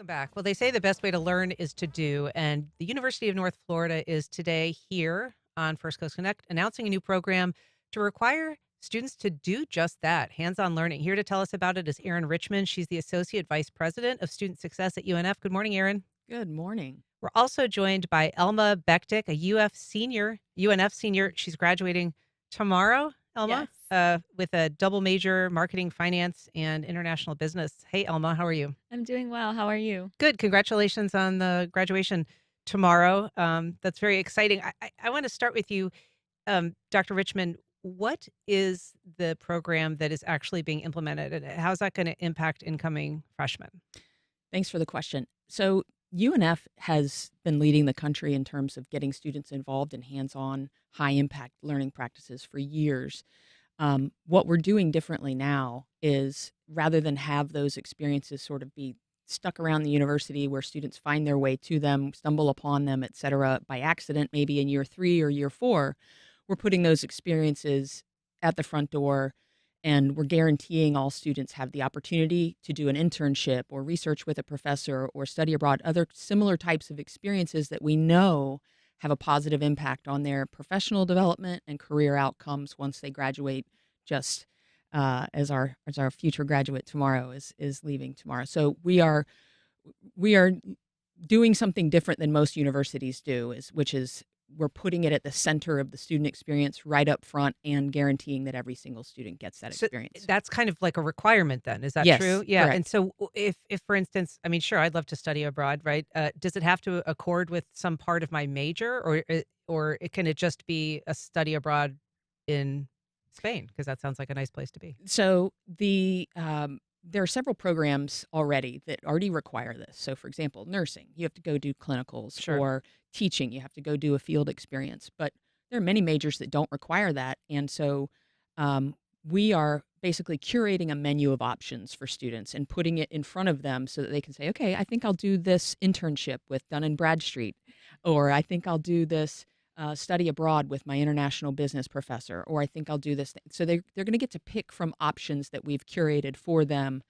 Welcome back. Well, they say the best way to learn is to do, and the University of North Florida is today here on First Coast Connect announcing a new program to require students to do just that, hands-on learning. Here to tell us about it is Erin Richman. She's the Associate Vice President of Student Success at UNF. Good morning, Erin. Good morning. We're also joined by Elma Bektic, a UNF senior. She's graduating tomorrow, Elma, Yes. with a double major, marketing, finance, and international business. Hey, Elma, how are you? I'm doing well. How are you? Good. Congratulations on the graduation tomorrow. That's very exciting. I want to start with you, Dr. Richmond. What is the program that is actually being implemented, and how's that going to impact incoming freshmen? Thanks for the question. So, UNF has been leading the country in terms of getting students involved in hands on, high impact learning practices for years. What we're doing differently now is rather than have those experiences sort of be stuck around the university where students find their way to them, stumble upon them, et cetera, by accident, maybe in year 3 or year 4, we're putting those experiences at the front door, and we're guaranteeing all students have the opportunity to do an internship or research with a professor or study abroad, other similar types of experiences that we know have a positive impact on their professional development and career outcomes once they graduate, just as our future graduate tomorrow is leaving tomorrow. So we are doing something different than most universities do, which is we're putting it at the center of the student experience right up front and guaranteeing that every single student gets that So experience. that's kind of like a requirement then, is that Yes, true? Yeah, and correct. so if for instance, I mean, sure, I'd love to study abroad, right? Does it have to accord with some part of my major, can it just be a study abroad in Spain? Because that sounds like a nice place to be. So there are several programs already require this. So, for example, nursing, you have to go do clinicals, Sure. or teaching, you have to go do a field experience. But there are many majors that don't require that, and so we are basically curating a menu of options for students and putting it in front of them so that they can say, "Okay, I think I'll do this internship with Dun and Bradstreet," or "I think I'll do this." Study abroad with my international business professor, or I think I'll do this thing. So they're going to get to pick from options that we've curated for them,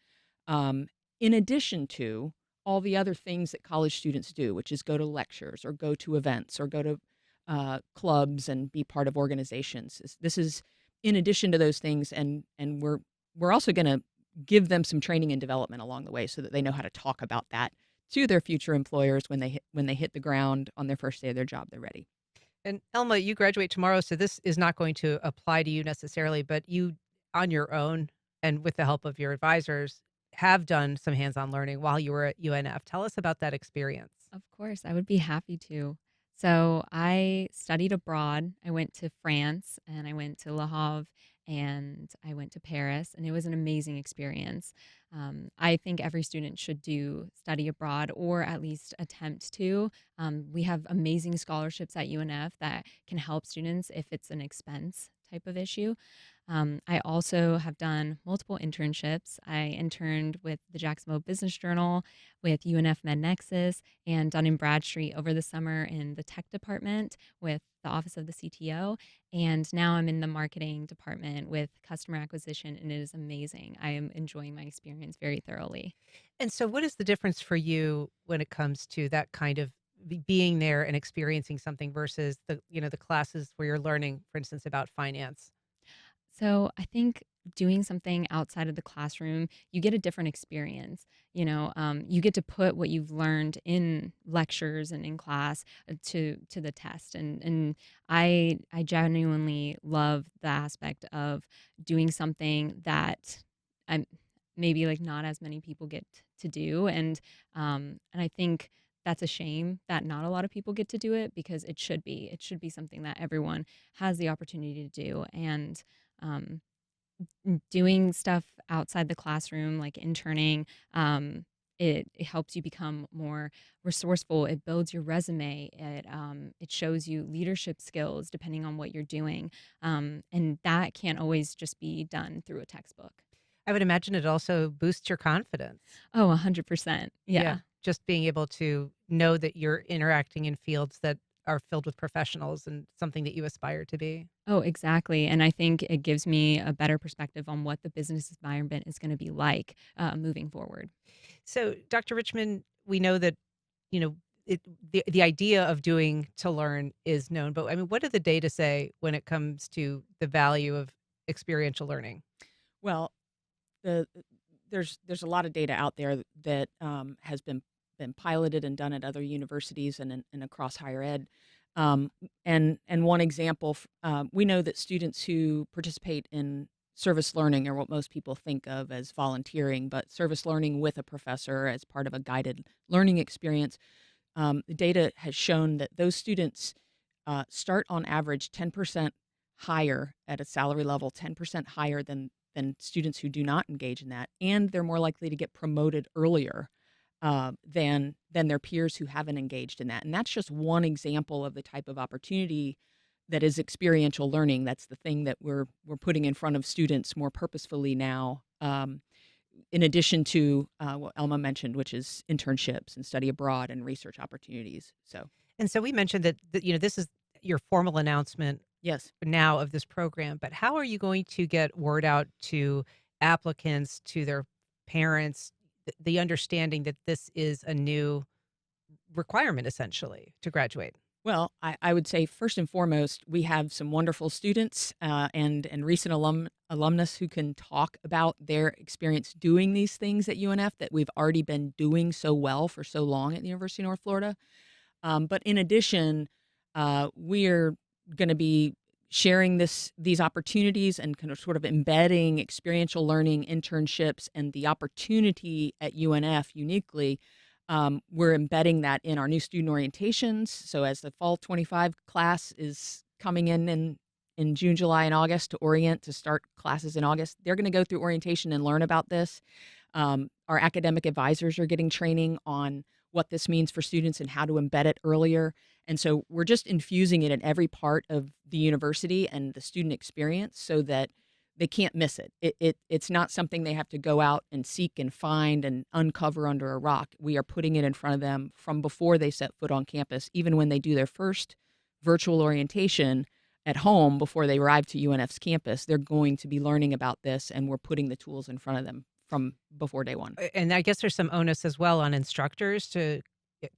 um, in addition to all the other things that college students do, which is go to lectures or go to events or go to clubs and be part of organizations. This is in addition to those things, and we're also going to give them some training and development along the way so that they know how to talk about that to their future employers when they hit the ground on their first day of their job. They're ready. And Elma, you graduate tomorrow, so this is not going to apply to you necessarily, but you, on your own and with the help of your advisors, have done some hands-on learning while you were at UNF. Tell us about that experience. Of course, I would be happy to. So, I studied abroad. I went to France and I went to Le Havre and I went to Paris, and it was an amazing experience. I think every student should do study abroad or at least attempt to. We have amazing scholarships at UNF that can help students if it's an expense type of issue. I also have done multiple internships. I interned with the Jacksonville Business Journal, with UNF MedNexus, and Dun& Bradstreet over the summer in the tech department with the Office of the CTO. And now I'm in the marketing department with customer acquisition, and it is amazing. I am enjoying my experience very thoroughly. And so what is the difference for you when it comes to that kind of being there and experiencing something versus the classes where you're learning, for instance, about finance? So I think doing something outside of the classroom, you get a different experience. You get to put what you've learned in lectures and in class to the test, and I genuinely love the aspect of doing something that I'm maybe like not as many people get to do, and I think. That's a shame that not a lot of people get to do it because it should be something that everyone has the opportunity to do. And um, doing stuff outside the classroom, like interning, it helps you become more resourceful. It builds your resume. It shows you leadership skills depending on what you're doing, and that can't always just be done through a textbook. I would imagine it also boosts your confidence. Oh, 100%. Yeah, Yeah. just being able to know that you're interacting in fields that are filled with professionals and something that you aspire to be. Oh, exactly. And I think it gives me a better perspective on what the business environment is going to be like moving forward. So, Dr. Richmond, we know that, you know, the idea of doing to learn is known, but I mean, what do the data say when it comes to the value of experiential learning? Well, the there's a lot of data out there that has been piloted and done at other universities and across higher ed. And one example, we know that students who participate in service learning are what most people think of as volunteering, but service learning with a professor as part of a guided learning experience. The data has shown that those students start on average 10% higher at a salary level, 10% higher than students who do not engage in that, and they're more likely to get promoted earlier than their peers who haven't engaged in that. And that's just one example of the type of opportunity that is experiential learning. That's the thing that we're putting in front of students more purposefully now. In addition to what Elma mentioned, which is internships and study abroad and research opportunities. So, And so we mentioned that, this is your formal announcement yes. now of this program, but how are you going to get word out to applicants, to their parents, the understanding that this is a new requirement essentially to graduate? Well, I would say first and foremost, we have some wonderful students and recent alumnus who can talk about their experience doing these things at UNF that we've already been doing so well for so long at the University of North Florida. But in addition, we're going to be sharing these opportunities and kind of sort of embedding experiential learning internships and the opportunity at UNF uniquely. We're embedding that in our new student orientations. So as the fall 25 class is coming in June, July, and August to orient to start classes in August, they're going to go through orientation and learn about this. Our academic advisors are getting training on what this means for students and how to embed it earlier. And so we're just infusing it in every part of the university and the student experience so that they can't miss it. It's not something they have to go out and seek and find and uncover under a rock. We are putting it in front of them from before they set foot on campus, even when they do their first virtual orientation at home before they arrive to UNF's campus. They're going to be learning about this, and we're putting the tools in front of them from before day one. And I guess there's some onus as well on instructors to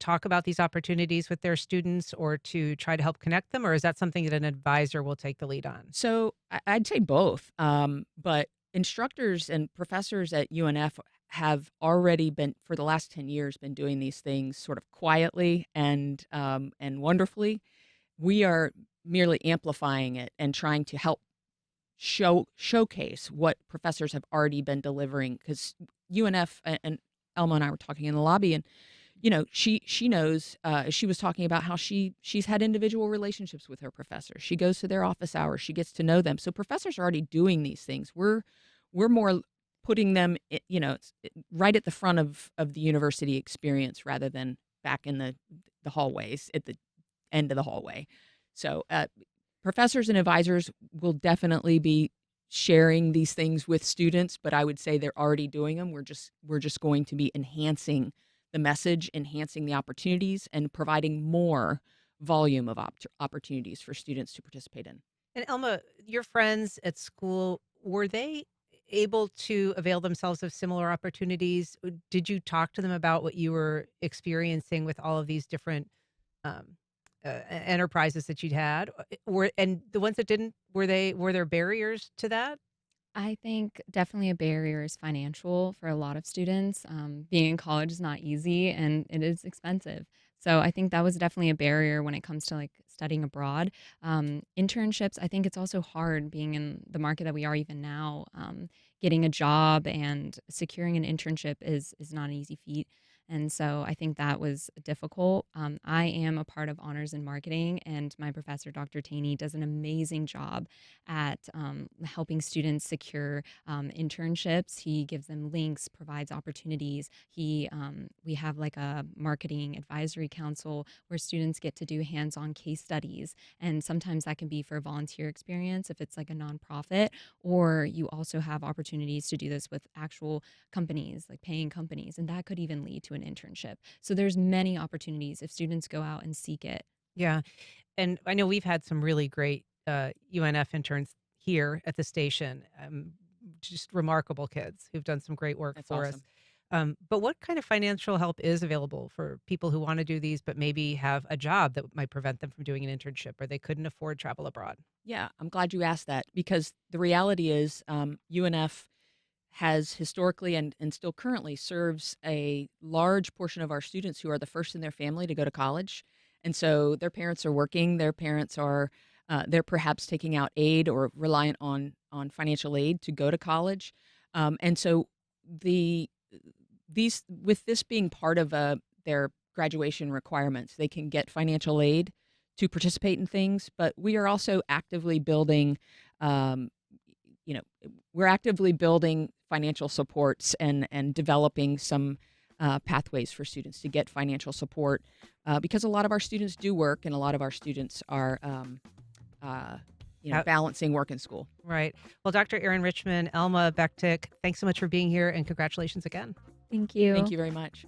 talk about these opportunities with their students or to try to help connect them, or is that something that an advisor will take the lead on? So I'd say both, but instructors and professors at UNF have already been, for the last 10 years, been doing these things sort of quietly and wonderfully. We are merely amplifying it and trying to help showcase what professors have already been delivering, because UNF and Elma and I were talking in the lobby, and she knows, she was talking about how she's had individual relationships with her professors. She goes to their office hours, she gets to know them. So professors are already doing these things. We're more putting them, right at the front of the university experience rather than back in the hallways at the end of the hallway. So professors and advisors will definitely be sharing these things with students, but I would say they're already doing them. We're just going to be enhancing the message, enhancing the opportunities, and providing more volume of opportunities for students to participate in. And Elma, your friends at school, were they able to avail themselves of similar opportunities? Did you talk to them about what you were experiencing with all of these different enterprises that you'd had? And the ones that didn't, were there barriers to that? I think definitely a barrier is financial for a lot of students. Being in college is not easy and it is expensive. So I think that was definitely a barrier when it comes to like studying abroad. Internships, I think it's also hard being in the market that we are even now. Getting a job and securing an internship is not an easy feat. And so I think that was difficult. I am a part of honors in marketing, and my professor, Dr. Taney, does an amazing job at helping students secure internships. He gives them links, provides opportunities. We have like a marketing advisory council where students get to do hands-on case studies, and sometimes that can be for a volunteer experience if it's like a nonprofit, or you also have opportunities to do this with actual companies, like paying companies, and that could even lead to an internship. So there's many opportunities if students go out and seek it. Yeah. And I know we've had some really great UNF interns here at the station, just remarkable kids who've done some great work That's for us. awesome. But what kind of financial help is available for people who want to do these, but maybe have a job that might prevent them from doing an internship or they couldn't afford travel abroad? Yeah, I'm glad you asked that because the reality is UNF has historically and still currently serves a large portion of our students who are the first in their family to go to college. And so their parents are working, their parents are they're perhaps taking out aid or reliant on financial aid to go to college. And so the these with this being part of their graduation requirements, they can get financial aid to participate in things, but we are also actively building um, you know, we're actively building financial supports and developing some pathways for students to get financial support because a lot of our students do work and a lot of our students are, uh, How, balancing work and school. right. Well, Dr. Erin Richman, Elma, Bektic, thanks so much for being here and congratulations again. Thank Thank you. you very much.